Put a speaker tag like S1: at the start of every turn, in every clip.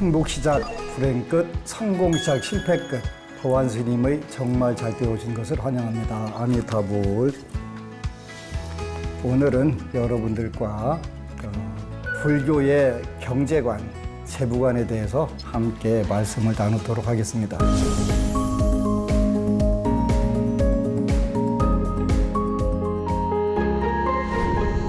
S1: 행복 시작 불행 끝, 성공 시작 실패 끝. 도안 스님의 정말 잘 되어오신 것을 환영합니다. 아미타불. 오늘은 여러분들과 불교의 경제관, 재부관에 대해서 함께 말씀을 나누도록 하겠습니다.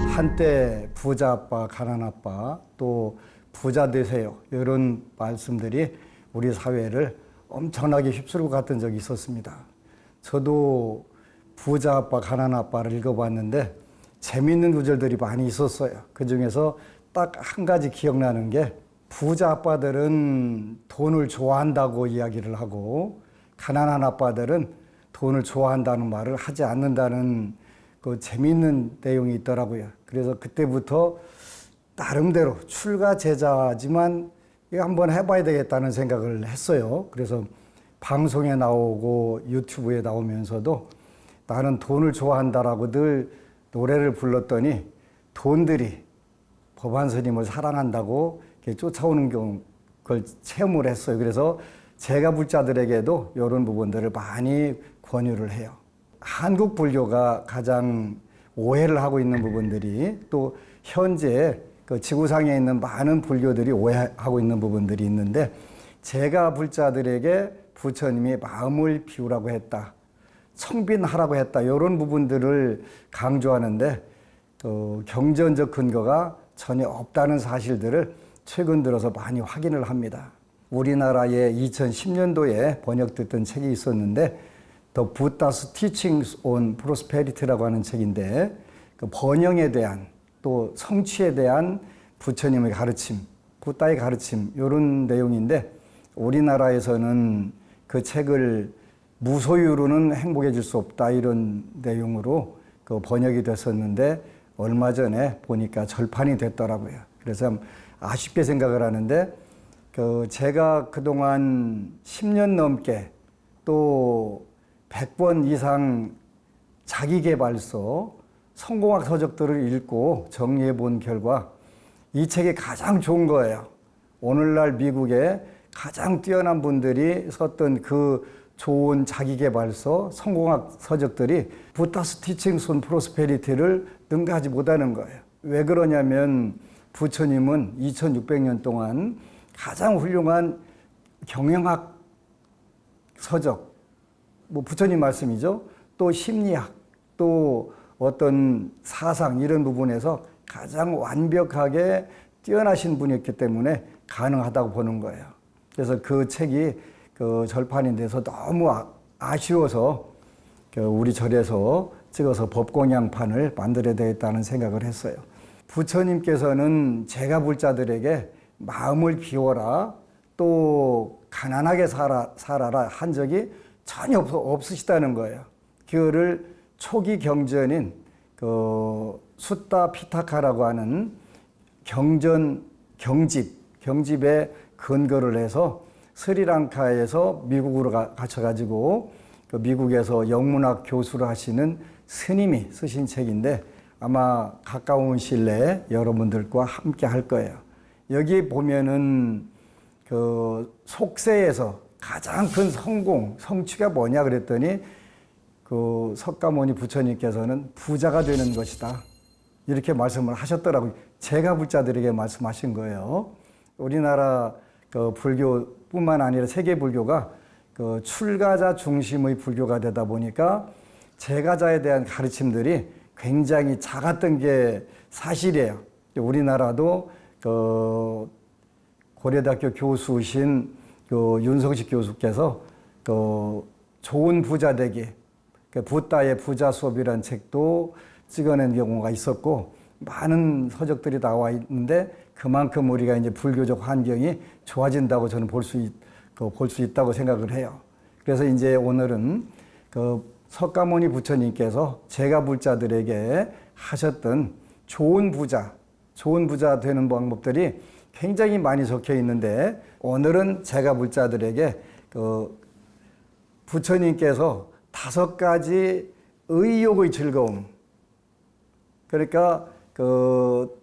S1: 한때 부자 아빠, 가난 아빠, 또 부자 되세요. 이런 말씀들이 우리 사회를 엄청나게 휩쓸고 갔던 적이 있었습니다. 저도 부자 아빠, 가난 아빠를 읽어봤는데 재미있는 구절들이 많이 있었어요. 그 중에서 딱 한 가지 기억나는 게 부자 아빠들은 돈을 좋아한다고 이야기를 하고 가난한 아빠들은 돈을 좋아한다는 말을 하지 않는다는 그 재미있는 내용이 있더라고요. 그래서 그때부터 나름대로 출가 제자지만 이거 한번 해봐야 되겠다는 생각을 했어요. 그래서 방송에 나오고 유튜브에 나오면서도 나는 돈을 좋아한다라고 늘 노래를 불렀더니 돈들이 법안 스님을 사랑한다고 이렇게 쫓아오는 걸 체험을 했어요. 그래서 제가 불자들에게도 이런 부분들을 많이 권유를 해요. 한국 불교가 가장 오해를 하고 있는 부분들이 또 현재 그 지구상에 있는 많은 불교들이 오해하고 있는 부분들이 있는데 제가 불자들에게 부처님이 마음을 비우라고 했다, 청빈하라고 했다, 이런 부분들을 강조하는데 경전적 근거가 전혀 없다는 사실들을 최근 들어서 많이 확인을 합니다. 우리나라에 2010년도에 번역됐던 책이 있었는데 The Buddha's Teachings on Prosperity라고 하는 책인데 그 번영에 대한 또 성취에 대한 부처님의 가르침, 부다의 가르침 이런 내용인데 우리나라에서는 그 책을 무소유로는 행복해질 수 없다 이런 내용으로 그 번역이 됐었는데 얼마 전에 보니까 절판이 됐더라고요. 그래서 아쉽게 생각을 하는데 제가 그동안 10년 넘게 또 100권 이상 자기계발서, 성공학 서적들을 읽고 정리해 본 결과 이 책이 가장 좋은 거예요. 오늘날 미국에 가장 뛰어난 분들이 썼던 그 좋은 자기계발서, 성공학 서적들이 부다스 티칭스 온 프로스페리티를 능가하지 못하는 거예요. 왜 그러냐면 부처님은 2600년 동안 가장 훌륭한 경영학 서적, 부처님 말씀이죠. 또 심리학, 또 어떤 사상 이런 부분에서 가장 완벽하게 뛰어나신 분이었기 때문에 가능하다고 보는 거예요. 그래서 그 책이 그 절판이 돼서 너무 아쉬워서 우리 절에서 찍어서 법공양판을 만들어야 되겠다는 생각을 했어요. 부처님께서는 제가 불자들에게 마음을 비워라, 또 가난하게 살아라 한 적이 전혀 없으시다는 거예요. 그거를 초기 경전인 그 수타 피타카라고 하는 경집에 근거를 해서 스리랑카에서 미국으로 가셔가지고 그 미국에서 영문학 교수를 하시는 스님이 쓰신 책인데 아마 가까운 시일 내에 여러분들과 함께 할 거예요. 여기 보면은 그 속세에서 가장 큰 성취가 뭐냐 그랬더니 그 석가모니 부처님께서는 부자가 되는 것이다. 이렇게 말씀을 하셨더라고요. 제가 불자들에게 말씀하신 거예요. 우리나라 그 불교뿐만 아니라 세계 불교가 그 출가자 중심의 불교가 되다 보니까 제가자에 대한 가르침들이 굉장히 작았던 게 사실이에요. 우리나라도 그 고려대학교 교수신 그 윤성식 교수께서 그 좋은 부자 되기, 그 부다의 부자 수업이라는 책도 찍어낸 경우가 있었고 많은 서적들이 나와 있는데 그만큼 우리가 이제 불교적 환경이 좋아진다고 저는 볼 수 있다고 생각을 해요. 그래서 이제 오늘은 그 석가모니 부처님께서 제가 불자들에게 하셨던 좋은 부자 되는 방법들이 굉장히 많이 적혀 있는데 오늘은 제가 불자들에게 그 부처님께서 5가지 의욕의 즐거움, 그러니까 그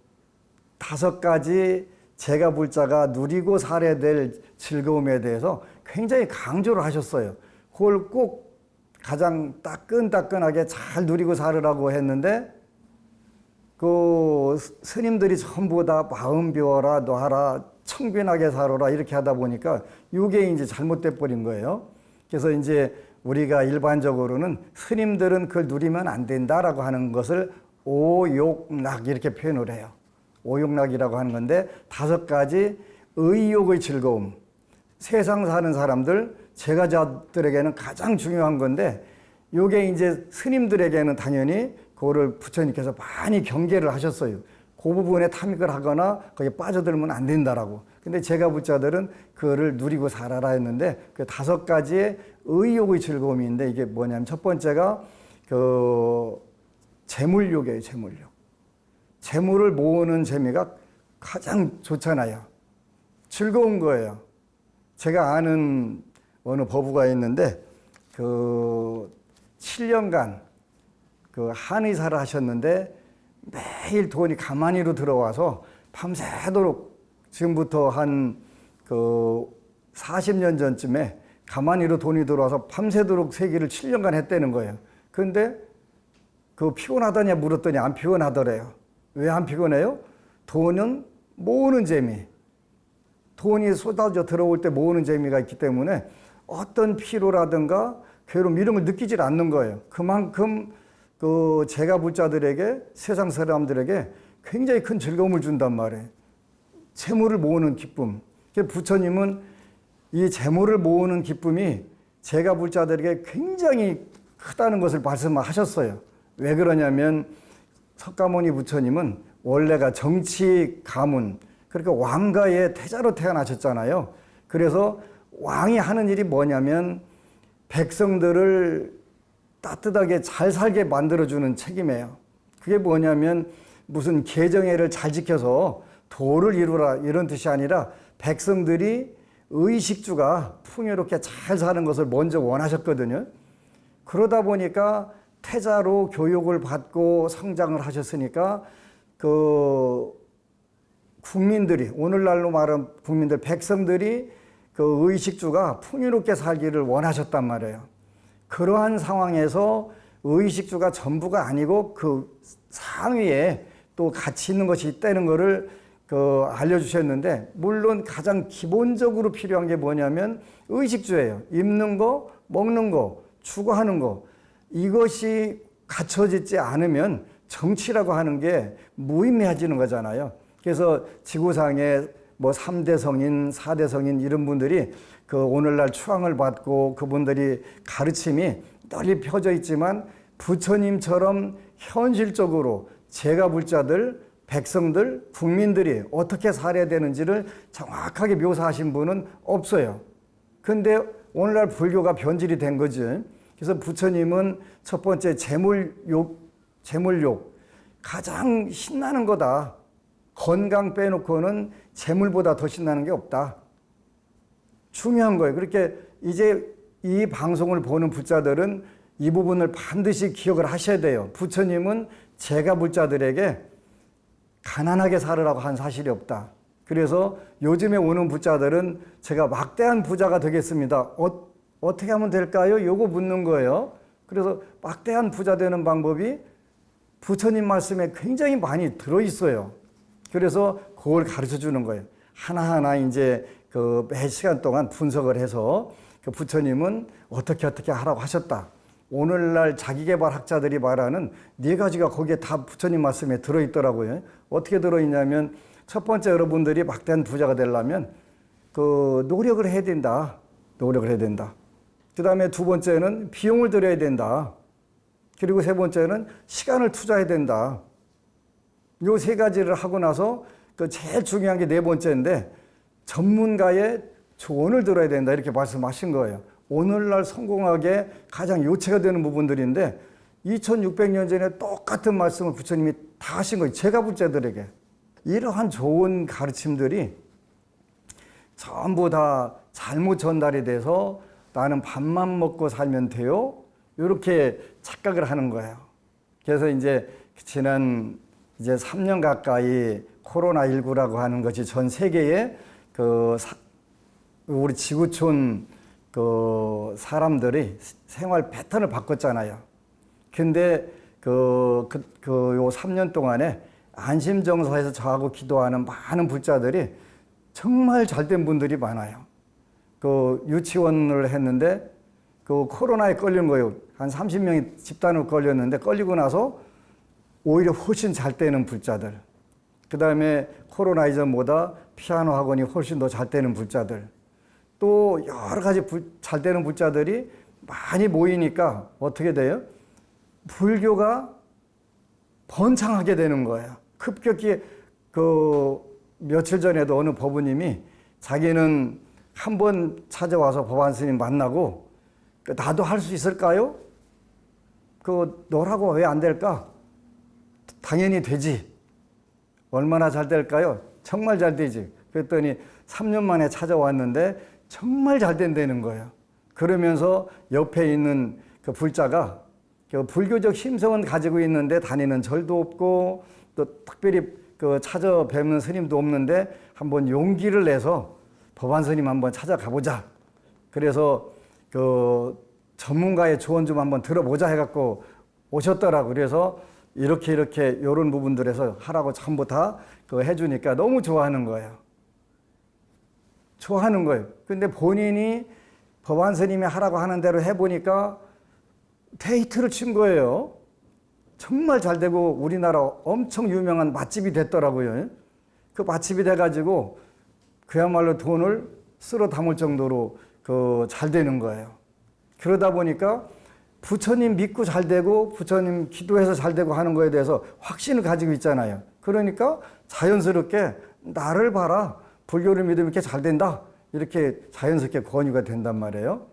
S1: 5가지 제가 불자가 누리고 살아야 될 즐거움에 대해서 굉장히 강조를 하셨어요. 그걸 꼭 가장 따끈따끈하게 잘 누리고 살으라고 했는데 그 스님들이 전부 다 마음 비워라, 놔라, 청빈하게 살아라 이렇게 하다 보니까 이게 이제 잘못돼 버린 거예요. 그래서 이제 우리가 일반적으로는 스님들은 그걸 누리면 안 된다라고 하는 것을 오욕락 이렇게 표현을 해요. 오욕락이라고 하는 건데 5가지 의욕의 즐거움. 세상 사는 사람들, 제가자들에게는 가장 중요한 건데 이게 이제 스님들에게는 당연히 그거를 부처님께서 많이 경계를 하셨어요. 그 부분에 탐닉을 하거나 거기에 빠져들면 안 된다라고. 근데 제가 불자들은 그거를 누리고 살아라 했는데 그 5가지의 의욕의 즐거움인데 이게 뭐냐면 첫 번째가 그 재물욕이에요, 재물욕. 재물을 모으는 재미가 가장 좋잖아요. 즐거운 거예요. 제가 아는 어느 법우가 있는데 그 7년간 그 한의사를 하셨는데 매일 돈이 가만히로 들어와서 밤새도록 지금부터 한 그 40년 전쯤에 가만히로 돈이 들어와서 밤새도록 세기를 7년간 했다는 거예요. 그런데 그 피곤하더냐 물었더니 안 피곤하더래요. 왜 안 피곤해요? 돈은 모으는 재미. 돈이 쏟아져 들어올 때 모으는 재미가 있기 때문에 어떤 피로라든가 괴로움 이런 걸 느끼질 않는 거예요. 그만큼 그 제가 불자들에게 세상 사람들에게 굉장히 큰 즐거움을 준단 말이에요. 재물을 모으는 기쁨. 부처님은 이 재물을 모으는 기쁨이 제가 불자들에게 굉장히 크다는 것을 말씀하셨어요. 왜 그러냐면 석가모니 부처님은 원래가 정치 가문, 그러니까 왕가의 태자로 태어나셨잖아요. 그래서 왕이 하는 일이 뭐냐면 백성들을 따뜻하게 잘 살게 만들어주는 책임이에요. 그게 뭐냐면 무슨 계정애를 잘 지켜서 도를 이루라 이런 뜻이 아니라 백성들이 의식주가 풍요롭게 잘 사는 것을 먼저 원하셨거든요. 그러다 보니까 태자로 교육을 받고 성장을 하셨으니까 그 국민들이 오늘날로 말하면 국민들 백성들이 그 의식주가 풍요롭게 살기를 원하셨단 말이에요. 그러한 상황에서 의식주가 전부가 아니고 그 상위에 또 가치 있는 것이 있다는 것을 그 알려주셨는데 물론 가장 기본적으로 필요한 게 뭐냐면 의식주예요. 입는 거, 먹는 거, 추구하는 거 이것이 갖춰지지 않으면 정치라고 하는 게 무의미해지는 거잖아요. 그래서 지구상에 뭐 3대 성인, 4대 성인 이런 분들이 그 오늘날 추앙을 받고 그분들이 가르침이 널리 펴져 있지만 부처님처럼 현실적으로 제가 불자들, 백성들, 국민들이 어떻게 살아야 되는지를 정확하게 묘사하신 분은 없어요. 근데 오늘날 불교가 변질이 된 거지. 그래서 부처님은 첫 번째 재물욕 가장 신나는 거다. 건강 빼놓고는 재물보다 더 신나는 게 없다. 중요한 거예요. 그렇게 이제 이 방송을 보는 불자들은 이 부분을 반드시 기억을 하셔야 돼요. 부처님은 제가 불자들에게 가난하게 살으라고 한 사실이 없다. 그래서 요즘에 오는 부자들은 제가 막대한 부자가 되겠습니다. 어떻게 하면 될까요? 요거 묻는 거예요. 그래서 막대한 부자 되는 방법이 부처님 말씀에 굉장히 많이 들어있어요. 그래서 그걸 가르쳐 주는 거예요. 하나하나 이제 그 매 시간 동안 분석을 해서 그 부처님은 어떻게 하라고 하셨다. 오늘날 자기개발 학자들이 말하는 4가지가 거기에 다 부처님 말씀에 들어있더라고요. 어떻게 들어있냐면 첫 번째 여러분들이 막대한 부자가 되려면 그 노력을 해야 된다. 노력을 해야 된다. 그 다음에 두 번째는 비용을 들여야 된다. 그리고 세 번째는 시간을 투자해야 된다. 요 3가지를 하고 나서 그 제일 중요한 게 4번째인데 전문가의 조언을 들어야 된다. 이렇게 말씀하신 거예요. 오늘날 성공하게 가장 요체가 되는 부분들인데 2600년 전에 똑같은 말씀을 부처님이 다 하신 거예요. 제가 불자들에게. 이러한 좋은 가르침들이 전부 다 잘못 전달이 돼서 나는 밥만 먹고 살면 돼요. 이렇게 착각을 하는 거예요. 그래서 이제 지난 이제 3년 가까이 코로나19라고 하는 것이 전 세계에 우리 지구촌 사람들이 생활 패턴을 바꿨잖아요. 근데 요 3년 동안에 안심정서에서 저하고 기도하는 많은 불자들이 정말 잘된 분들이 많아요. 유치원을 했는데 코로나에 걸린 거예요. 한 30명이 집단으로 걸렸는데 걸리고 나서 오히려 훨씬 잘 되는 불자들. 그 다음에 코로나 이전보다 피아노 학원이 훨씬 더 잘 되는 불자들. 또 여러 가지 잘 되는 불자들이 많이 모이니까 어떻게 돼요? 불교가 번창하게 되는 거예요. 급격히 며칠 전에도 어느 법우님이 자기는 한 번 찾아와서 법안 스님 만나고 나도 할 수 있을까요? 너라고 왜 안 될까? 당연히 되지. 얼마나 잘 될까요? 정말 잘 되지. 그랬더니 3년 만에 찾아왔는데 정말 잘 된다는 거예요. 그러면서 옆에 있는 그 불자가 불교적 심성은 가지고 있는데 다니는 절도 없고 또 특별히 찾아뵙는 스님도 없는데 한번 용기를 내서 법안 스님 한번 찾아가 보자. 그래서 전문가의 조언 좀 한번 들어보자 해갖고 오셨더라고. 그래서 이렇게 이런 부분들에서 하라고 전부 다 해주니까 너무 좋아하는 거예요. 좋아하는 거예요. 근데 본인이 법안 스님이 하라고 하는 대로 해보니까 데이트를 친 거예요. 정말 잘 되고 우리나라 엄청 유명한 맛집이 됐더라고요. 그 맛집이 돼가지고 그야말로 돈을 쓸어 담을 정도로 잘 되는 거예요. 그러다 보니까 부처님 믿고 잘 되고 부처님 기도해서 잘 되고 하는 거에 대해서 확신을 가지고 있잖아요. 그러니까 자연스럽게 나를 봐라. 불교를 믿으면 이렇게 잘 된다. 이렇게 자연스럽게 권유가 된단 말이에요.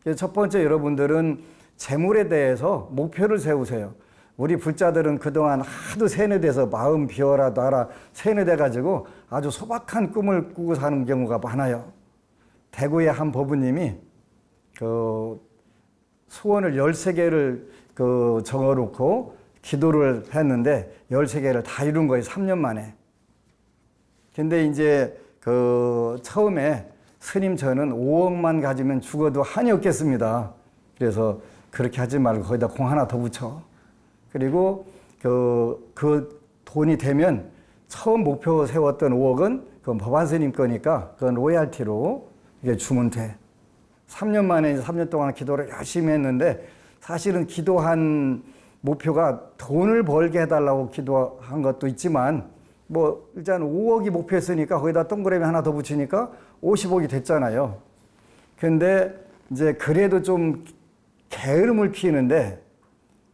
S1: 그래서 첫 번째 여러분들은 재물에 대해서 목표를 세우세요. 우리 불자들은 그동안 하도 세뇌돼서 마음 비워라 놔라 세뇌돼가지고 아주 소박한 꿈을 꾸고 사는 경우가 많아요. 대구의 한 법우님이 소원을 13개를 적어놓고 기도를 했는데 13개를 다 이룬 거예요. 3년 만에. 근데 이제 처음에 스님 저는 5억만 가지면 죽어도 한이 없겠습니다. 그래서 그렇게 하지 말고 거기다 공 하나 더 붙여. 그리고 그 돈이 되면 처음 목표 세웠던 5억은 그건 법안 스님 거니까 그건 로얄티로 이게 주면 돼. 3년 만에 3년 동안 기도를 열심히 했는데 사실은 기도한 목표가 돈을 벌게 해달라고 기도한 것도 있지만 일단 5억이 목표였으니까 거기다 동그라미 하나 더 붙이니까 50억이 됐잖아요. 근데 이제 그래도 좀 게으름을 피우는데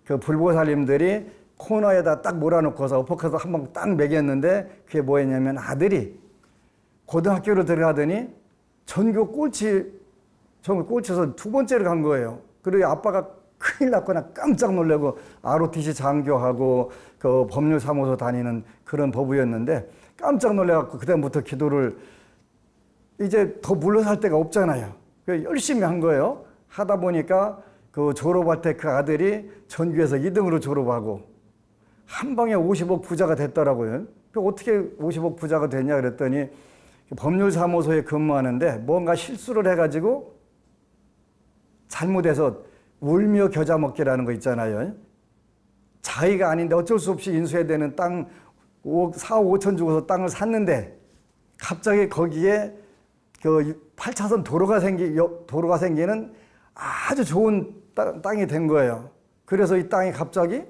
S1: 불보살님들이 코너에다 딱 몰아놓고서 어퍼컷을 한번 딱 매겼는데 그게 뭐였냐면 아들이 고등학교로 들어가더니 전교 꼴찌에서 2번째를 간 거예요. 그리고 아빠가 큰일 났거나 깜짝 놀라고 ROTC 장교하고 법률사무소 다니는 그런 법우였는데 깜짝 놀라갖고 그다음부터 기도를 이제 더 물러설 데가 없잖아요. 열심히 한 거예요. 하다 보니까 졸업할 때 그 아들이 전교에서 2등으로 졸업하고 한 방에 50억 부자가 됐더라고요. 어떻게 50억 부자가 됐냐 그랬더니 법률사무소에 근무하는데 뭔가 실수를 해가지고 잘못해서 울며 겨자 먹기라는 거 있잖아요. 자기가 아닌데 어쩔 수 없이 인수해야 되는 땅 4억 5천 주고서 땅을 샀는데 갑자기 거기에 8차선 도로가 생기는 아주 좋은 땅이 된 거예요. 그래서 이 땅이 갑자기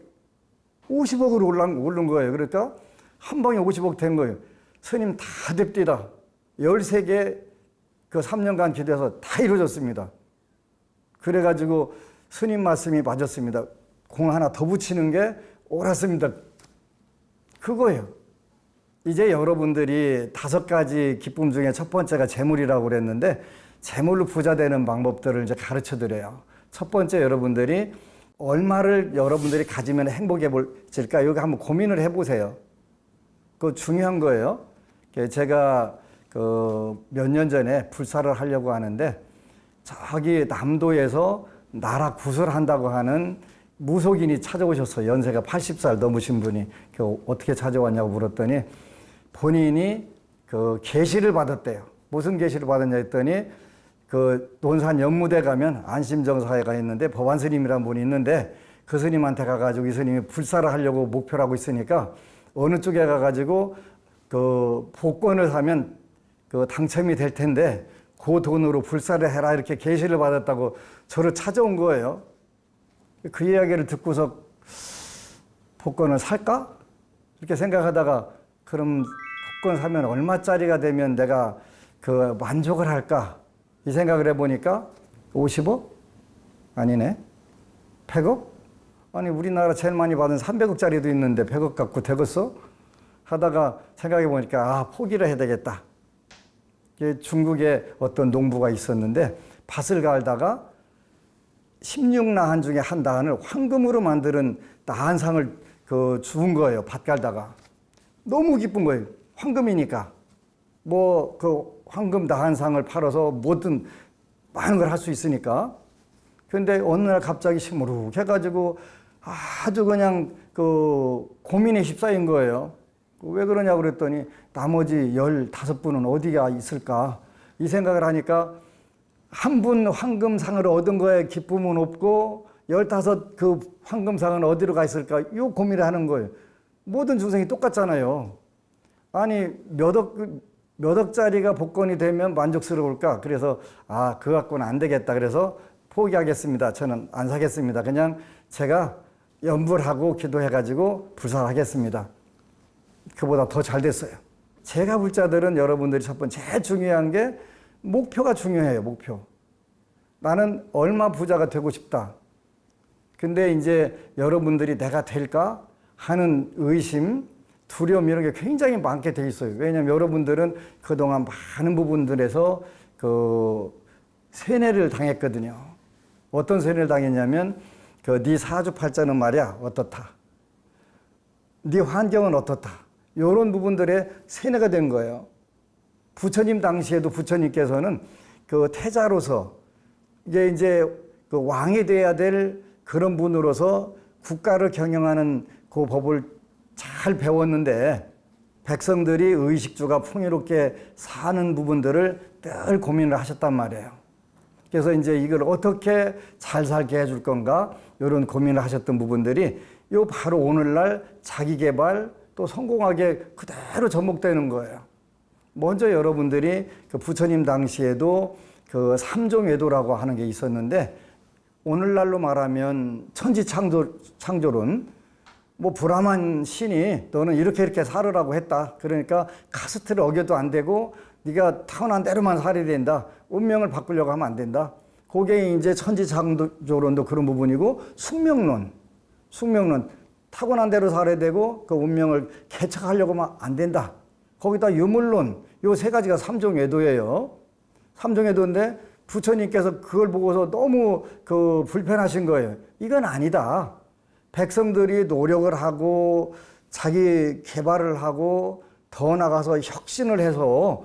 S1: 50억으로 오른 거예요. 그러니까 한 방에 50억 된 거예요. 스님 다 됩디다. 13개 3년간 기도해서 다 이루어졌습니다. 그래가지고 스님 말씀이 맞았습니다. 공 하나 더 붙이는 게 옳았습니다. 그거예요. 이제 여러분들이 5가지 기쁨 중에 첫 번째가 재물이라고 그랬는데 재물로 부자 되는 방법들을 이제 가르쳐 드려요. 첫 번째 여러분들이 얼마를 여러분들이 가지면 행복해질까? 여기 한번 고민을 해보세요. 그거 중요한 거예요. 제가 몇 년 전에 불사를 하려고 하는데 저기 남도에서 나라 구설한다고 하는 무속인이 찾아오셨어요. 연세가 80살 넘으신 분이 어떻게 찾아왔냐고 물었더니 본인이 그 계시를 받았대요. 무슨 계시를 받았냐 했더니 그 논산 연무대 가면 안심정사회가 있는데 법안 스님이라는 분이 있는데 그 스님한테 가가지고 이 스님이 불사를 하려고 목표를 하고 있으니까 어느 쪽에 가가지고 그 복권을 사면 그 당첨이 될 텐데 그 돈으로 불사를 해라 이렇게 계시를 받았다고 저를 찾아온 거예요. 그 이야기를 듣고서 복권을 살까? 이렇게 생각하다가 그럼 복권 사면 얼마짜리가 되면 내가 그 만족을 할까? 이 생각을 해보니까 50억? 아니네. 100억? 아니 우리나라 제일 많이 받은 300억짜리도 있는데 100억 갖고 되겠어? 하다가 생각해보니까 아 포기를 해야 되겠다. 중국에 어떤 농부가 있었는데 밭을 갈다가 16나한 중에 한 나한을 황금으로 만드는 나한상을 그 주운 거예요. 밭 갈다가. 너무 기쁜 거예요. 황금이니까. 뭐 그 황금 나한상을 팔아서 뭐든 많은 걸 할 수 있으니까. 그런데 어느 날 갑자기 시무룩해가지고 아주 그냥 그 고민에 휩싸인 거예요. 왜 그러냐고 그랬더니 나머지 15분은 어디가 있을까? 이 생각을 하니까 한 분 황금상을 얻은 거에 기쁨은 없고 15 그 황금상은 어디로 가 있을까? 이 고민을 하는 거예요. 모든 중생이 똑같잖아요. 아니 몇 억짜리가 복권이 되면 만족스러울까? 그래서 그거 갖고는 안 되겠다. 그래서 포기하겠습니다. 저는 안 사겠습니다. 그냥 제가 염불하고 기도해가지고 불사하겠습니다. 그보다 더 잘 됐어요. 제가 불자들은 여러분들이 첫 번째 제일 중요한 게 목표가 중요해요. 목표. 나는 얼마 부자가 되고 싶다. 근데 이제 여러분들이 내가 될까 하는 의심, 두려움 이런 게 굉장히 많게 돼 있어요. 왜냐하면 여러분들은 그동안 많은 부분들에서 그 세뇌를 당했거든요. 어떤 세뇌를 당했냐면 네 사주팔자는 말이야 어떻다. 네 환경은 어떻다. 이런 부분들에 세뇌가 된 거예요. 부처님 당시에도 부처님께서는 그 태자로서 이제 그 왕이 돼야 될 그런 분으로서 국가를 경영하는 그 법을 잘 배웠는데 백성들이 의식주가 풍요롭게 사는 부분들을 늘 고민을 하셨단 말이에요. 그래서 이제 이걸 어떻게 잘 살게 해줄 건가 이런 고민을 하셨던 부분들이 요 바로 오늘날 자기개발 또 성공하게 그대로 접목되는 거예요. 먼저 여러분들이 그 부처님 당시에도 그 삼종외도라고 하는 게 있었는데 오늘날로 말하면 천지창조론 뭐 브라만 신이 너는 이렇게 살으라고 했다. 그러니까 카스트를 어겨도 안 되고 네가 타고난 대로만 살아야 된다. 운명을 바꾸려고 하면 안 된다. 그게 이제 천지창조론도 그런 부분이고 숙명론 타고난 대로 살아야 되고 그 운명을 개척하려고 하면 안 된다. 거기다 유물론 요 세 가지가 삼종외도예요. 삼종외도인데 부처님께서 그걸 보고서 너무 그 불편하신 거예요. 이건 아니다. 백성들이 노력을 하고 자기 개발을 하고 더 나가서 혁신을 해서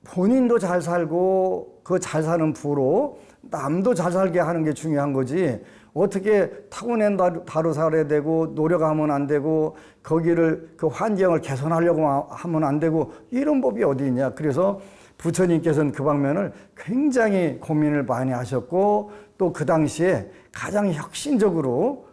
S1: 본인도 잘 살고 그 잘 사는 부로 남도 잘 살게 하는 게 중요한 거지. 어떻게 타고낸 다로 살아야 되고 노력하면 안 되고 거기를 그 환경을 개선하려고 하면 안 되고 이런 법이 어디 있냐. 그래서 부처님께서는 그 방면을 굉장히 고민을 많이 하셨고 또 그 당시에 가장 혁신적으로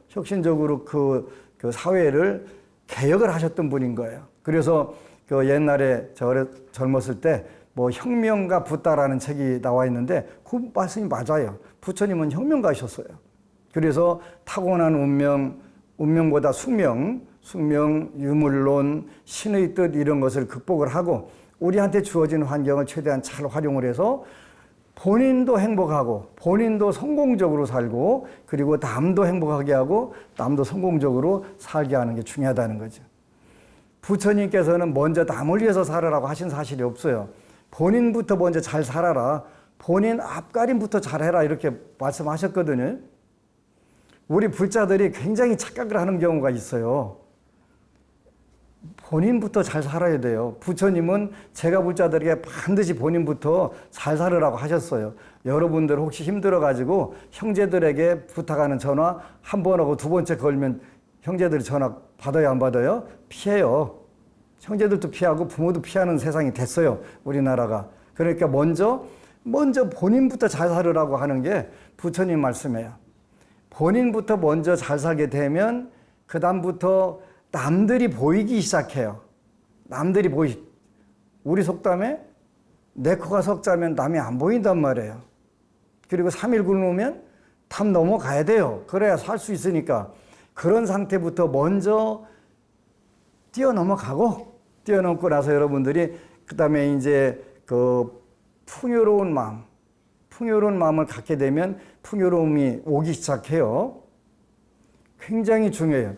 S1: 그 사회를 개혁을 하셨던 분인 거예요. 그래서 그 옛날에 저 젊었을 때 뭐 혁명가 붓다라는 책이 나와 있는데 그 말씀이 맞아요. 부처님은 혁명가셨어요. 그래서 타고난 운명보다 숙명, 유물론, 신의 뜻 이런 것을 극복을 하고 우리한테 주어진 환경을 최대한 잘 활용을 해서 본인도 행복하고 본인도 성공적으로 살고 그리고 남도 행복하게 하고 남도 성공적으로 살게 하는 게 중요하다는 거죠. 부처님께서는 먼저 남을 위해서 살아라고 하신 사실이 없어요. 본인부터 먼저 잘 살아라. 본인 앞가림부터 잘해라 이렇게 말씀하셨거든요. 우리 불자들이 굉장히 착각을 하는 경우가 있어요. 본인부터 잘 살아야 돼요. 부처님은 제가 불자들에게 반드시 본인부터 잘 살으라고 하셨어요. 여러분들 혹시 힘들어가지고 형제들에게 부탁하는 전화 한 번 하고 두 번째 걸면 형제들이 전화 받아요, 안 받아요? 피해요. 형제들도 피하고 부모도 피하는 세상이 됐어요. 우리나라가. 그러니까 먼저 본인부터 잘 살으라고 하는 게 부처님 말씀이에요. 본인부터 먼저 잘 살게 되면 그 다음부터 남들이 보이기 시작해요. 남들이 우리 속담에 내 코가 석자면 남이 안 보인단 말이에요. 그리고 3일 굶으면 담 넘어가야 돼요. 그래야 살 수 있으니까. 그런 상태부터 먼저 뛰어넘고 나서 여러분들이 그 다음에 이제 그 풍요로운 마음을 갖게 되면 풍요로움이 오기 시작해요. 굉장히 중요해요.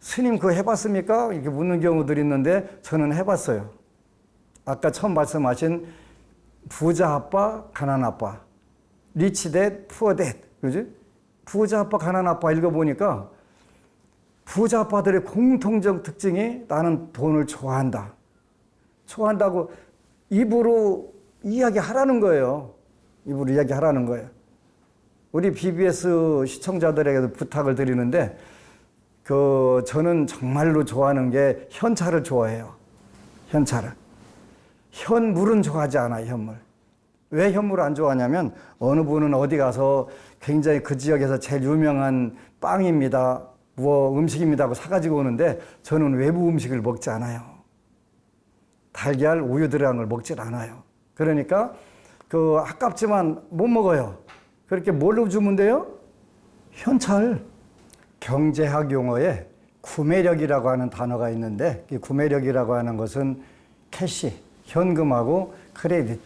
S1: 스님 그거 해봤습니까? 이렇게 묻는 경우들이 있는데 저는 해봤어요. 아까 처음 말씀하신 부자 아빠, 가난 아빠, 리치 댓, 푸어 댓, 그지? 부자 아빠, 가난 아빠 읽어보니까 부자 아빠들의 공통적 특징이 나는 돈을 좋아한다. 좋아한다고 입으로 이야기하라는 거예요. 입으로 이야기하라는 거예요. 우리 BBS 시청자들에게도 부탁을 드리는데 저는 정말로 좋아하는 게 현찰을 좋아해요. 현찰을. 현물은 좋아하지 않아요. 현물. 왜 현물을 안 좋아하냐면 어느 분은 어디 가서 굉장히 그 지역에서 제일 유명한 빵입니다. 뭐 음식입니다 하고 사가지고 오는데 저는 외부 음식을 먹지 않아요. 달걀, 우유 들어간 걸 먹질 않아요. 그러니까 아깝지만 못 먹어요. 그렇게 뭘로 주면 돼요? 현찰. 경제학 용어에 구매력이라고 하는 단어가 있는데 이 구매력이라고 하는 것은 캐시, 현금하고 크레딧,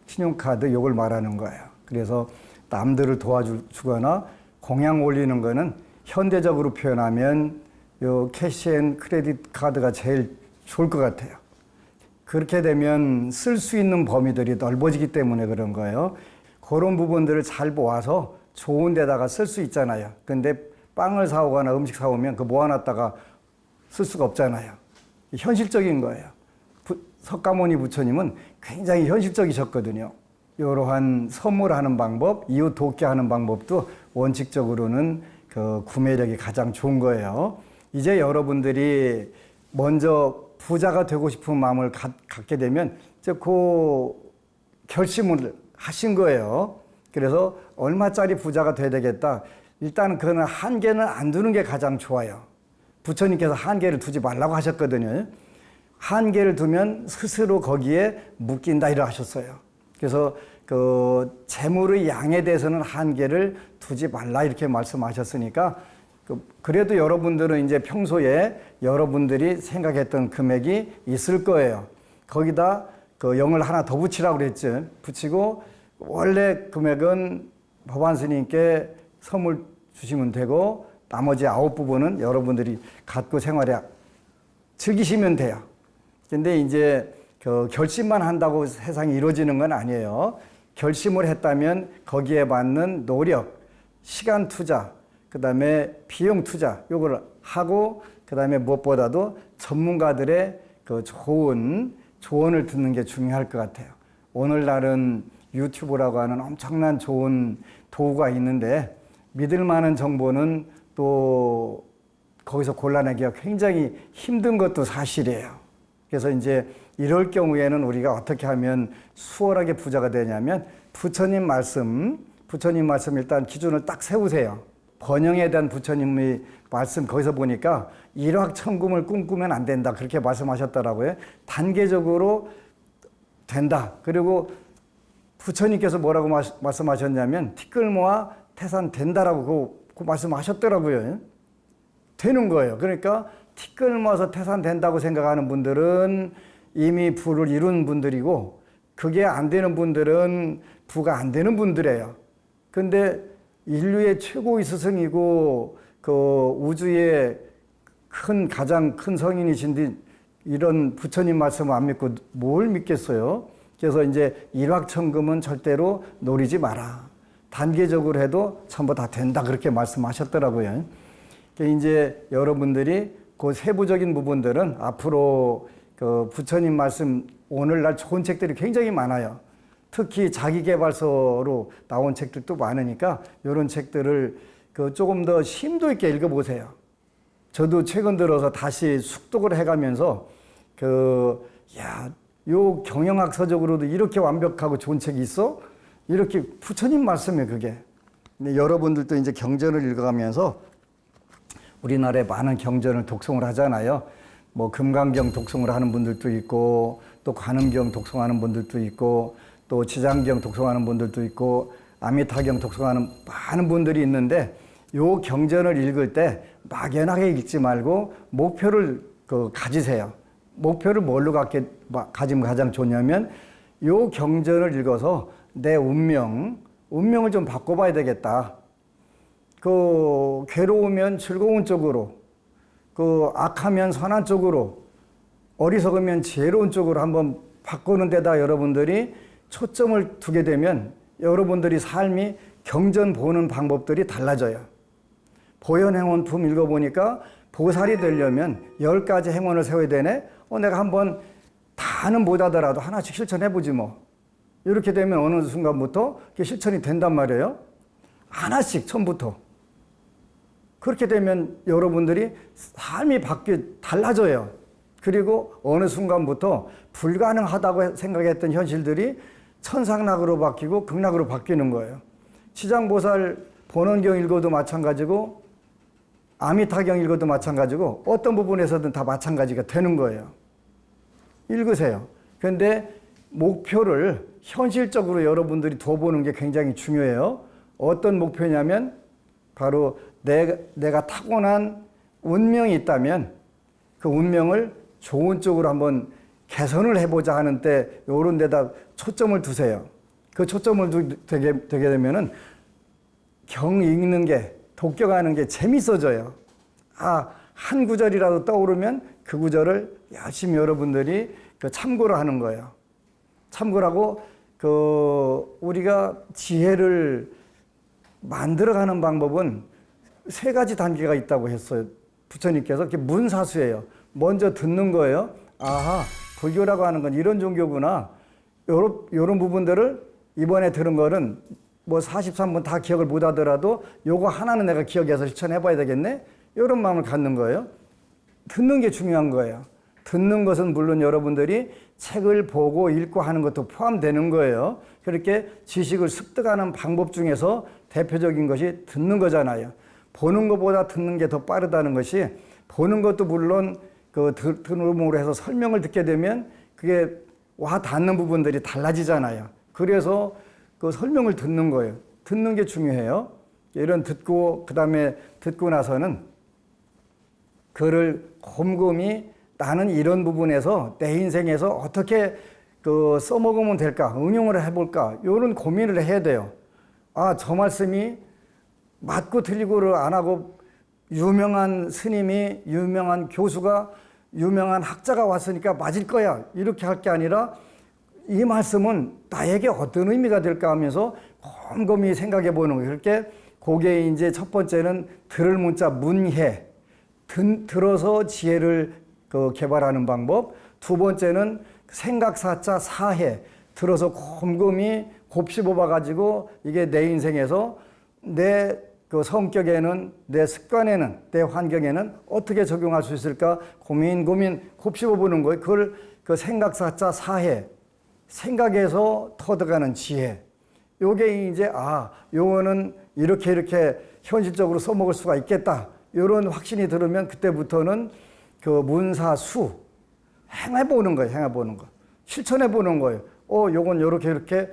S1: 신용카드 요걸 말하는 거예요. 그래서 남들을 도와주거나 공양 올리는 거는 현대적으로 표현하면 요 캐시 앤 크레딧 카드가 제일 좋을 것 같아요. 그렇게 되면 쓸 수 있는 범위들이 넓어지기 때문에 그런 거예요. 그런 부분들을 잘 모아서 좋은 데다가 쓸 수 있잖아요. 근데 빵을 사오거나 음식 사오면 그 모아놨다가 쓸 수가 없잖아요. 현실적인 거예요. 석가모니 부처님은 굉장히 현실적이셨거든요. 이러한 선물하는 방법, 이웃 돕게 하는 방법도 원칙적으로는 그 구매력이 가장 좋은 거예요. 이제 여러분들이 먼저 부자가 되고 싶은 마음을 갖게 되면 이제 그 결심을 하신 거예요. 그래서 얼마짜리 부자가 돼야 되겠다. 일단 그는 한계는 안 두는 게 가장 좋아요. 부처님께서 한계를 두지 말라고 하셨거든요. 한계를 두면 스스로 거기에 묶인다 이러 하셨어요. 그래서 그 재물의 양에 대해서는 한계를 두지 말라 이렇게 말씀하셨으니까 그래도 여러분들은 이제 평소에 여러분들이 생각했던 금액이 있을 거예요. 거기다 그 0을 하나 더 붙이라고 그랬죠. 붙이고 원래 금액은 법안 스님께 선물 주시면 되고 나머지 9부분은 여러분들이 갖고 생활에 즐기시면 돼요. 근데 이제 그 결심만 한다고 세상이 이루어지는 건 아니에요. 결심을 했다면 거기에 맞는 노력, 시간 투자, 그 다음에 비용 투자, 요걸 하고, 그 다음에 무엇보다도 전문가들의 그 좋은 조언을 듣는 게 중요할 것 같아요. 오늘날은 유튜브라고 하는 엄청난 좋은 도구가 있는데, 믿을 만한 정보는 또 거기서 골라내기가 굉장히 힘든 것도 사실이에요. 그래서 이제 이럴 경우에는 우리가 어떻게 하면 수월하게 부자가 되냐면 부처님 말씀 일단 기준을 딱 세우세요. 번영에 대한 부처님의 말씀 거기서 보니까 일확천금을 꿈꾸면 안 된다 그렇게 말씀하셨더라고요. 단계적으로 된다. 그리고 부처님께서 뭐라고 말씀하셨냐면 티끌모아 태산된다라고 그 말씀하셨더라고요. 되는 거예요. 그러니까 티끌 모아서 태산된다고 생각하는 분들은 이미 부를 이룬 분들이고 그게 안 되는 분들은 부가 안 되는 분들이에요. 근데 인류의 최고의 스승이고 그 우주의 가장 큰 성인이신데 이런 부처님 말씀을 안 믿고 뭘 믿겠어요? 그래서 이제 일확천금은 절대로 노리지 마라. 단계적으로 해도 전부 다 된다 그렇게 말씀하셨더라고요. 이제 여러분들이 그 세부적인 부분들은 앞으로 그 부처님 말씀 오늘날 좋은 책들이 굉장히 많아요. 특히 자기계발서로 나온 책들도 많으니까 이런 책들을 그 조금 더 심도 있게 읽어보세요. 저도 최근 들어서 다시 숙독을 해가면서 요 경영학서적으로도 이렇게 완벽하고 좋은 책이 있어? 이렇게 부처님 말씀이에요, 그게. 근데 여러분들도 이제 경전을 읽어가면서 우리나라에 많은 경전을 독송을 하잖아요. 뭐 금강경 독송을 하는 분들도 있고, 또 관음경 독송하는 분들도 있고, 또 지장경 독송하는 분들도 있고, 아미타경 독송하는 많은 분들이 있는데, 요 경전을 읽을 때 막연하게 읽지 말고 목표를 가지세요. 목표를 뭘로 가지면 가장 좋냐면, 요 경전을 읽어서 내 운명을 좀 바꿔봐야 되겠다. 괴로우면 즐거운 쪽으로, 악하면 선한 쪽으로, 어리석으면 지혜로운 쪽으로 한번 바꾸는 데다 여러분들이 초점을 두게 되면 여러분들이 삶이 경전 보는 방법들이 달라져요. 보현행원품 읽어보니까 보살이 되려면 10가지 행원을 세워야 되네? 내가 한번 다는 못하더라도 하나씩 실천해보지 뭐. 이렇게 되면 어느 순간부터 그게 실천이 된단 말이에요. 하나씩 처음부터. 그렇게 되면 여러분들이 삶이 달라져요. 그리고 어느 순간부터 불가능하다고 생각했던 현실들이 천상락으로 바뀌고 극락으로 바뀌는 거예요. 치장보살 본원경 읽어도 마찬가지고 아미타경 읽어도 마찬가지고 어떤 부분에서든 다 마찬가지가 되는 거예요. 읽으세요. 그런데 목표를 현실적으로 여러분들이 둬보는 게 굉장히 중요해요. 어떤 목표냐면 바로 내가 타고난 운명이 있다면 그 운명을 좋은 쪽으로 한번 개선을 해보자 하는 때 이런 데다 초점을 두세요. 그 초점을 되게 되면은 경 읽는 게, 독경하는 게 재밌어져요. 한 구절이라도 떠오르면 그 구절을 열심히 여러분들이 참고를 하는 거예요. 참고를 하고 우리가 지혜를 만들어가는 방법은 3가지 단계가 있다고 했어요. 부처님께서 그게 문사수예요. 먼저 듣는 거예요. 불교라고 하는 건 이런 종교구나. 요런 부분들을 이번에 들은 거는 뭐 43분 다 기억을 못 하더라도 요거 하나는 내가 기억해서 실천해봐야 되겠네? 이런 마음을 갖는 거예요. 듣는 게 중요한 거예요. 듣는 것은 물론 여러분들이 책을 보고 읽고 하는 것도 포함되는 거예요. 그렇게 지식을 습득하는 방법 중에서 대표적인 것이 듣는 거잖아요. 보는 것보다 듣는 게 더 빠르다는 것이, 보는 것도 물론 들음으로 해서 설명을 듣게 되면 그게 와 닿는 부분들이 달라지잖아요. 그래서 설명을 듣는 거예요. 듣는 게 중요해요. 이런 그 다음에 듣고 나서는 그를 곰곰이 나는 이런 부분에서 내 인생에서 어떻게 써먹으면 될까, 응용을 해볼까, 이런 고민을 해야 돼요. 저 말씀이 맞고 틀리고를 안 하고 유명한 스님이, 유명한 교수가, 유명한 학자가 왔으니까 맞을 거야, 이렇게 할 게 아니라 이 말씀은 나에게 어떤 의미가 될까 하면서 곰곰이 생각해 보는 거예요. 그렇게 그게 이제 첫 번째는 들을 문자 문해, 들어서 지혜를 개발하는 방법. 두 번째는 생각사자 사해, 들어서 곰곰이 곱씹어봐 가지고 이게 내 인생에서 내 성격에는, 내 습관에는, 내 환경에는 어떻게 적용할 수 있을까 고민 곱씹어 보는 거예요. 그걸 생각사자 사해, 생각에서 터득하는 지혜. 요게 이제 요거는 이렇게 현실적으로 써먹을 수가 있겠다, 이런 확신이 들으면 그때부터는 문사수 행해보는 거예요. 행해보는 거, 실천해보는 거예요. 요건 이렇게.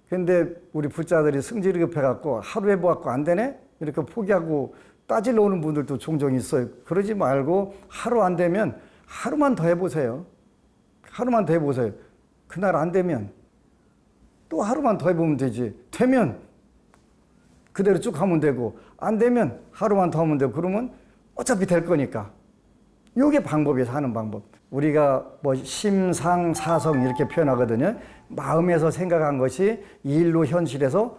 S1: 근데 우리 불자들이 승질이 급해갖고 하루 해보갖고 안 되네? 이렇게 포기하고 따지러 오는 분들도 종종 있어요. 그러지 말고 하루 안 되면 하루만 더 해보세요. 하루만 더 해보세요. 그날 안 되면 또 하루만 더 해보면 되지. 되면 그대로 쭉 하면 되고, 안 되면 하루만 더 하면 되고, 그러면 어차피 될 거니까. 요게 방법이에요. 하는 방법. 우리가 뭐 심상 사성 이렇게 표현하거든요. 마음에서 생각한 것이 일로 현실에서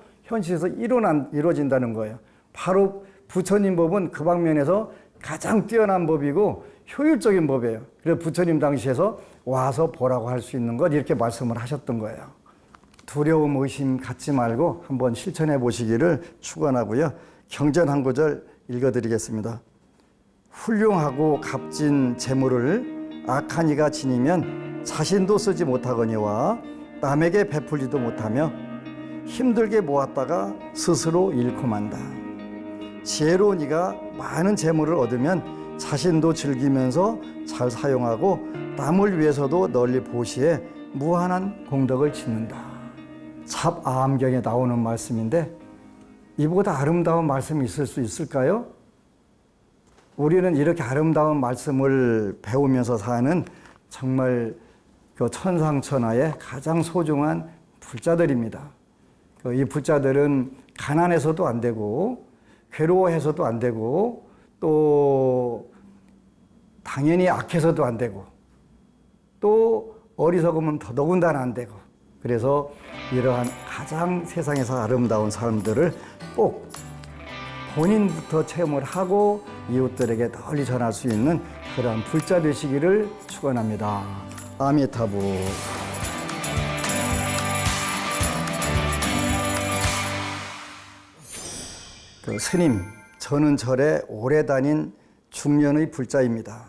S1: 이루어진다는 거예요. 바로 부처님 법은 그 방면에서 가장 뛰어난 법이고 효율적인 법이에요. 그래서 부처님 당시에서 와서 보라고 할 수 있는 것, 이렇게 말씀을 하셨던 거예요. 두려움, 의심 갖지 말고 한번 실천해 보시기를 축원하고요. 경전 한 구절 읽어드리겠습니다. 훌륭하고 값진 재물을 악한 이가 지니면 자신도 쓰지 못하거니와 남에게 베풀지도 못하며 힘들게 모았다가 스스로 잃고 만다. 지혜로운 이가 많은 재물을 얻으면 자신도 즐기면서 잘 사용하고 남을 위해서도 널리 보시해 무한한 공덕을 짓는다. 삽아함경에 나오는 말씀인데 이보다 아름다운 말씀이 있을 수 있을까요? 우리는 이렇게 아름다운 말씀을 배우면서 사는 정말 그 천상천하의 가장 소중한 불자들입니다. 이 불자들은 가난해서도 안 되고 괴로워해서도 안 되고 또 당연히 악해서도 안 되고 또 어리석으면 더더군다나 안 되고, 그래서 이러한 가장 세상에서 아름다운 삶들을 꼭 본인부터 체험을 하고 이웃들에게 널리 전할 수 있는 그러한 불자 되시기를 축원합니다. 아미타부. 스님, 저는 절에 오래 다닌 중년의 불자입니다.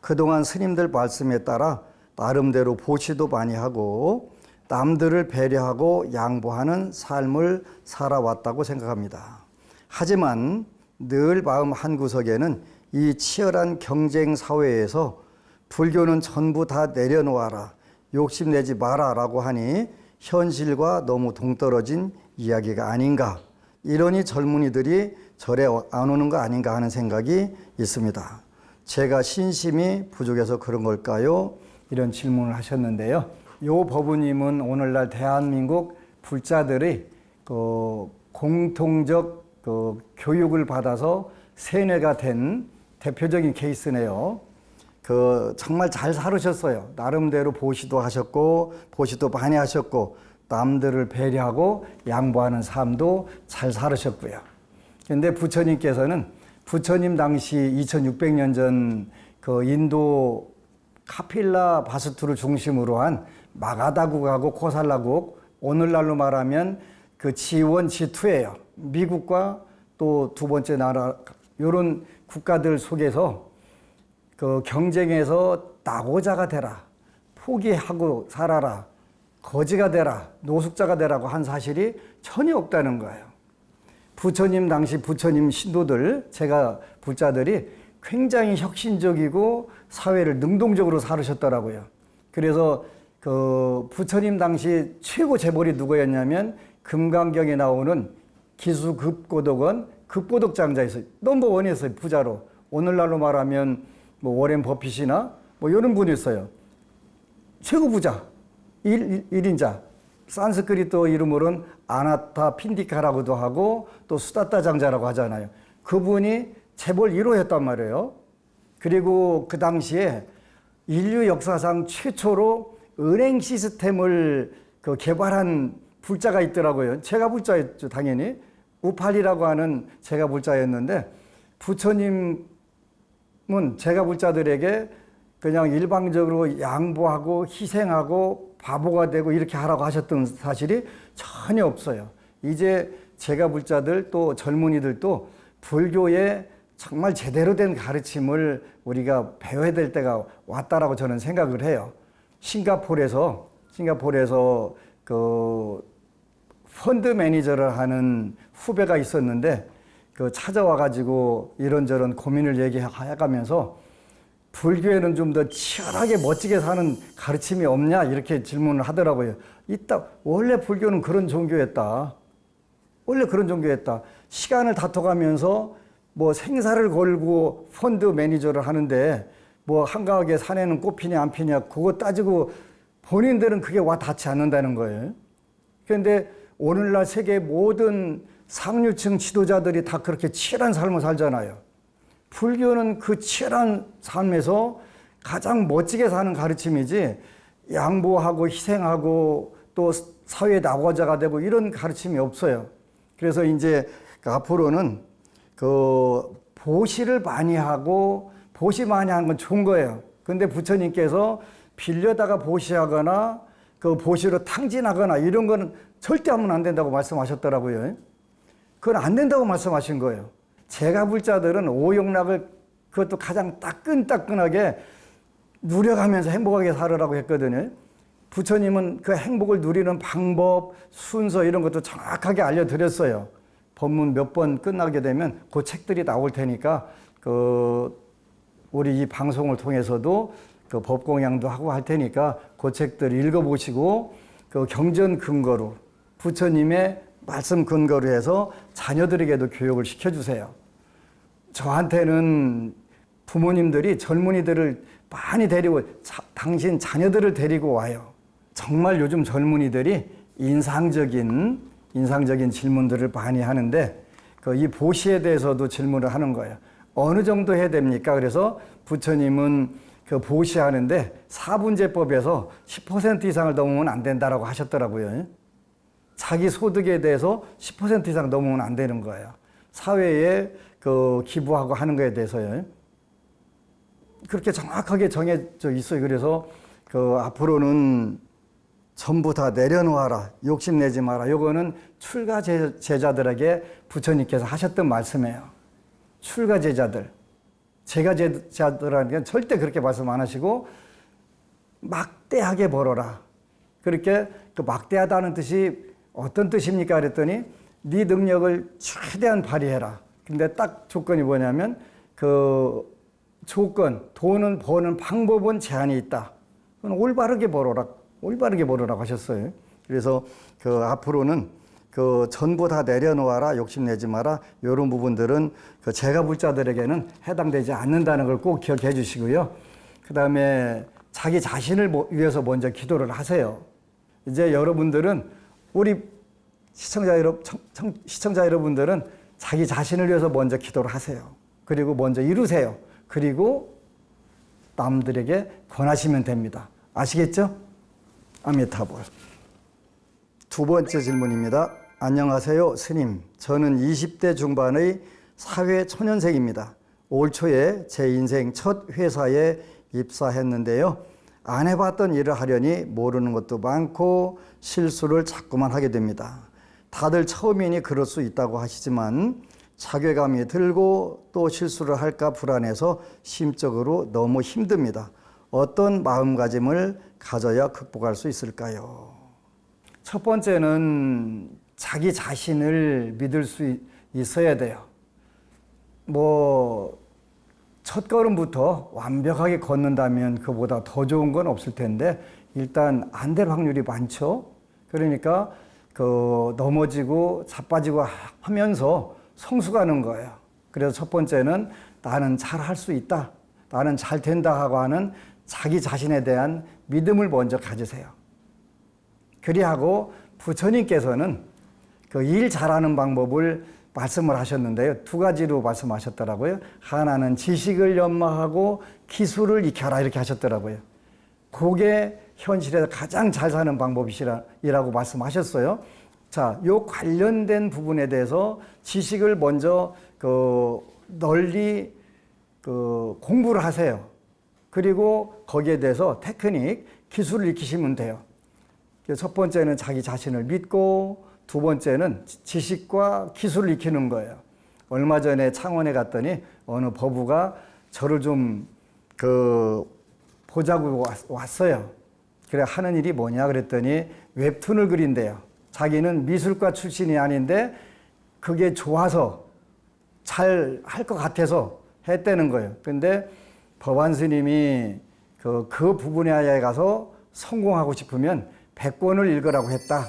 S1: 그동안 스님들 말씀에 따라 나름대로 보시도 많이 하고 남들을 배려하고 양보하는 삶을 살아왔다고 생각합니다. 하지만 늘 마음 한구석에는 이 치열한 경쟁 사회에서 불교는 전부 다 내려놓아라, 욕심내지 마라 라고 하니 현실과 너무 동떨어진 이야기가 아닌가, 이러니 젊은이들이 절에 안 오는 거 아닌가 하는 생각이 있습니다. 제가 신심이 부족해서 그런 걸까요? 이런 질문을 하셨는데요. 요 법우님은 오늘날 대한민국 불자들의 공통적 교육을 받아서 세뇌가 된 대표적인 케이스네요. 정말 잘 살으셨어요. 나름대로 보시도 하셨고 보시도 많이 하셨고 남들을 배려하고 양보하는 삶도 잘 살으셨고요. 그런데 부처님께서는 부처님 당시 2600년 전 인도 카필라 바스투를 중심으로 한 마가다국하고 코살라국, 오늘날로 말하면 G1, G2예요. 미국과 또 두 번째 나라, 이런 국가들 속에서 경쟁에서 낙오자가 되라, 포기하고 살아라, 거지가 되라, 노숙자가 되라고 한 사실이 전혀 없다는 거예요. 부처님 당시 부처님 신도들, 제가 불자들이 굉장히 혁신적이고 사회를 능동적으로 살으셨더라고요. 그래서 부처님 당시 최고 재벌이 누구였냐면 금강경에 나오는 기수급고덕원 급고덕장자였어요. 넘버원이었어요. 부자로. 오늘날로 말하면 워렌 버핏이나 이런 분이 있어요. 최고 부자, 1인자. 산스크리트 이름으로는 아나타 핀디카라고도 하고 또 수다타 장자라고 하잖아요. 그분이 재벌 1호였단 말이에요. 그리고 그 당시에 인류 역사상 최초로 은행 시스템을 개발한 불자가 있더라고요. 제가 불자였죠, 당연히. 우팔이라고 하는 제가 불자였는데, 부처님은 제가 불자들에게 그냥 일방적으로 양보하고 희생하고 바보가 되고 이렇게 하라고 하셨던 사실이 전혀 없어요. 이제 제가 불자들 또 젊은이들도 불교의 정말 제대로 된 가르침을 우리가 배워야 될 때가 왔다라고 저는 생각을 해요. 싱가포르에서 펀드 매니저를 하는 후배가 있었는데 찾아와가지고 이런저런 고민을 얘기해가면서 불교에는 좀 더 치열하게 멋지게 사는 가르침이 없냐 이렇게 질문을 하더라고요. 원래 불교는 그런 종교였다. 원래 그런 종교였다. 시간을 다퉈가면서 생사를 걸고 펀드 매니저를 하는데 한가하게 사내는 꽃피냐 안 피냐 그거 따지고 본인들은 그게 와 닿지 않는다는 거예요. 그런데 오늘날 세계 모든 상류층 지도자들이 다 그렇게 치열한 삶을 살잖아요. 불교는 그 치열한 삶에서 가장 멋지게 사는 가르침이지 양보하고 희생하고 또 사회의 낙오자가 되고 이런 가르침이 없어요. 그래서 이제 앞으로는 보시를 많이 하고 보시 많이 하는 건 좋은 거예요. 근데 부처님께서 빌려다가 보시하거나 보시로 탕진하거나 이런 거는 절대 하면 안 된다고 말씀하셨더라고요. 그건 안 된다고 말씀하신 거예요. 제가 불자들은 오용락을 그것도 가장 따끈따끈하게 누려가면서 행복하게 살으라고 했거든요. 부처님은 그 행복을 누리는 방법, 순서 이런 것도 정확하게 알려드렸어요. 법문 몇 번 끝나게 되면 그 책들이 나올 테니까 우리 이 방송을 통해서도 그 법공양도 하고 할 테니까 그 책들 읽어보시고 그 경전 근거로 부처님의 말씀 근거로 해서 자녀들에게도 교육을 시켜주세요. 저한테는 부모님들이 젊은이들을 많이 데리고 당신 자녀들을 데리고 와요. 정말 요즘 젊은이들이 인상적인 질문들을 많이 하는데 이 보시에 대해서도 질문을 하는 거예요. 어느 정도 해야 됩니까? 그래서 부처님은 그 보시하는데 사분제법에서 10% 이상을 넘으면 안 된다라고 하셨더라고요. 자기 소득에 대해서 10% 이상 넘으면 안 되는 거예요. 사회에 그 기부하고 하는 거에 대해서요. 그렇게 정확하게 정해져 있어요. 그래서 앞으로는 전부 다 내려놓아라. 욕심내지 마라. 요거는 출가 제자들에게 부처님께서 하셨던 말씀이에요. 출가 제자들. 제가 제자들한테는 절대 그렇게 말씀 안 하시고 막대하게 벌어라. 그렇게 그 막대하다는 뜻이 어떤 뜻입니까? 그랬더니 네 능력을 최대한 발휘해라. 근데 딱 조건이 뭐냐면 돈은 버는 방법은 제한이 있다. 올바르게 벌어라고 하셨어요. 그래서 앞으로는 전부 다 내려놓아라, 욕심내지 마라. 이런 부분들은 재가불자들에게는 해당되지 않는다는 걸 꼭 기억해 주시고요. 그 다음에 자기 자신을 위해서 먼저 기도를 하세요. 이제 여러분들은 우리 시청자 여러분들은 자기 자신을 위해서 먼저 기도를 하세요. 그리고 먼저 이루세요. 그리고 남들에게 권하시면 됩니다. 아시겠죠? 아미타불. 두 번째 질문입니다. 안녕하세요, 스님. 저는 20대 중반의 사회 초년생입니다. 올 초에 제 인생 첫 회사에 입사했는데요. 안 해봤던 일을 하려니 모르는 것도 많고 실수를 자꾸만 하게 됩니다. 다들 처음이니 그럴 수 있다고 하시지만 자괴감이 들고 또 실수를 할까 불안해서 심적으로 너무 힘듭니다. 어떤 마음가짐을 가져야 극복할 수 있을까요? 첫 번째는 자기 자신을 믿을 수 있어야 돼요. 첫 걸음부터 완벽하게 걷는다면 그보다 더 좋은 건 없을 텐데 일단 안 될 확률이 많죠. 그러니까 넘어지고 자빠지고 하면서 성숙하는 거예요. 그래서 첫 번째는 나는 잘 할 수 있다. 나는 잘 된다 하고 하는 자기 자신에 대한 믿음을 먼저 가지세요. 그리하고 부처님께서는 일 잘하는 방법을 말씀을 하셨는데요. 두 가지로 말씀하셨더라고요. 하나는 지식을 연마하고 기술을 익혀라 이렇게 하셨더라고요. 그게 현실에서 가장 잘 사는 방법이라고 말씀하셨어요. 자, 요 관련된 부분에 대해서 지식을 먼저 널리 공부를 하세요. 그리고 거기에 대해서 테크닉, 기술을 익히시면 돼요. 첫 번째는 자기 자신을 믿고 두 번째는 지식과 기술을 익히는 거예요. 얼마 전에 창원에 갔더니 어느 법우가 저를 좀 보자고 왔어요. 그래 하는 일이 뭐냐 그랬더니 웹툰을 그린대요. 자기는 미술과 출신이 아닌데 그게 좋아서 잘 할 것 같아서 했다는 거예요. 근데 법안 스님이 그 부분야에 가서 성공하고 싶으면 100권을 읽으라고 했다.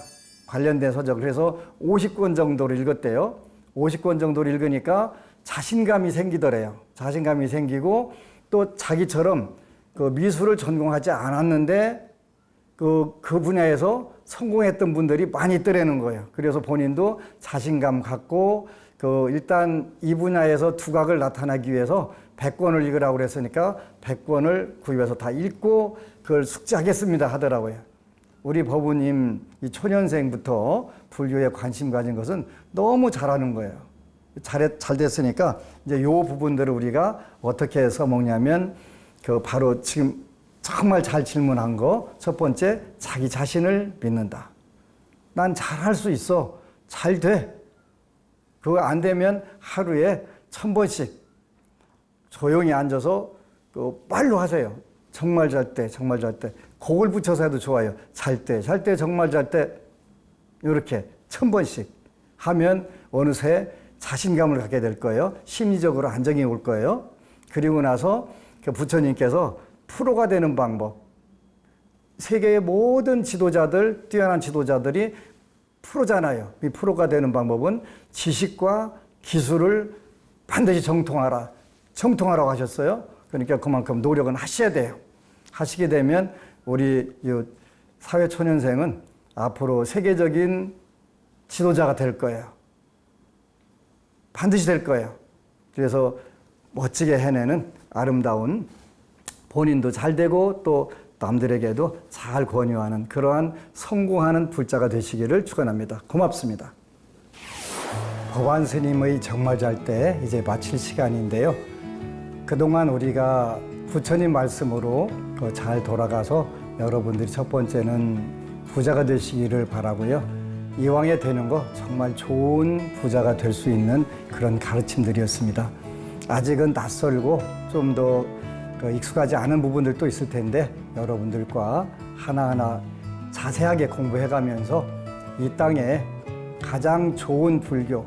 S1: 관련된 서적을 해서 50권 정도를 읽었대요. 50권 정도를 읽으니까 자신감이 생기더래요. 자신감이 생기고 또 자기처럼 미술을 전공하지 않았는데 그 분야에서 성공했던 분들이 많이 있더라는 거예요. 그래서 본인도 자신감 갖고 일단 이 분야에서 두각을 나타나기 위해서 100권을 읽으라고 그랬으니까 100권을 구입해서 다 읽고 그걸 숙지하겠습니다 하더라고요. 우리 법우님 이 초년생부터 불교에 관심 가진 것은 너무 잘하는 거예요. 잘 됐으니까 이제 요 부분들을 우리가 어떻게 써먹냐면 바로 지금 정말 잘 질문한 거 첫 번째 자기 자신을 믿는다. 난 잘할 수 있어. 잘 돼. 그거 안 되면 하루에 1000번씩 조용히 앉아서 말로 하세요. 정말 잘 때, 정말 잘 때. 곡을 붙여서 해도 좋아요. 잘 때, 잘 때, 정말 잘 때. 이렇게 1000번씩 하면 어느새 자신감을 갖게 될 거예요. 심리적으로 안정이 올 거예요. 그리고 나서 그 부처님께서 프로가 되는 방법. 세계의 모든 지도자들, 뛰어난 지도자들이 프로잖아요. 이 프로가 되는 방법은 지식과 기술을 반드시 정통하라. 정통하라고 하셨어요. 그러니까 그만큼 노력은 하셔야 돼요. 하시게 되면 우리 사회초년생은 앞으로 세계적인 지도자가 될 거예요. 반드시 될 거예요. 그래서 멋지게 해내는 아름다운 본인도 잘 되고 또 남들에게도 잘 권유하는 그러한 성공하는 불자가 되시기를 축원합니다. 고맙습니다. 법안 스님의 정말 잘 때 이제 마칠 시간인데요. 그동안 우리가 부처님 말씀으로 잘 돌아가서 여러분들이 첫 번째는 부자가 되시기를 바라고요. 이왕에 되는 거 정말 좋은 부자가 될 수 있는 그런 가르침들이었습니다. 아직은 낯설고 좀 더 익숙하지 않은 부분들도 있을 텐데 여러분들과 하나하나 자세하게 공부해가면서 이 땅에 가장 좋은 불교,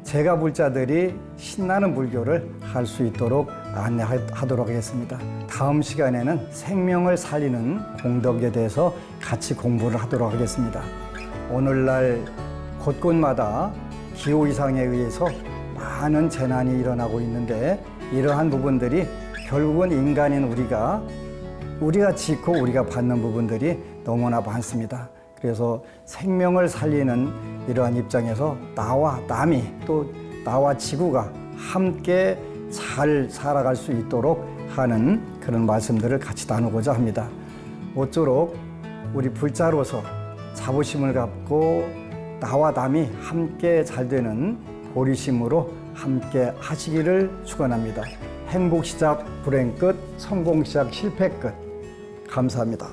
S1: 제가 불자들이 신나는 불교를 할 수 있도록 안내하도록 하겠습니다. 다음 시간에는 생명을 살리는 공덕에 대해서 같이 공부를 하도록 하겠습니다. 오늘날 곳곳마다 기후이상에 의해서 많은 재난이 일어나고 있는데 이러한 부분들이 결국은 인간인 우리가 짓고 우리가 받는 부분들이 너무나 많습니다. 그래서 생명을 살리는 이러한 입장에서 나와 남이 또 나와 지구가 함께 잘 살아갈 수 있도록 하는 그런 말씀들을 같이 나누고자 합니다. 모쪼록 우리 불자로서 자부심을 갖고 나와 남이 함께 잘 되는 보리심으로 함께 하시기를 축원합니다. 행복 시작 불행 끝, 성공 시작 실패 끝. 감사합니다.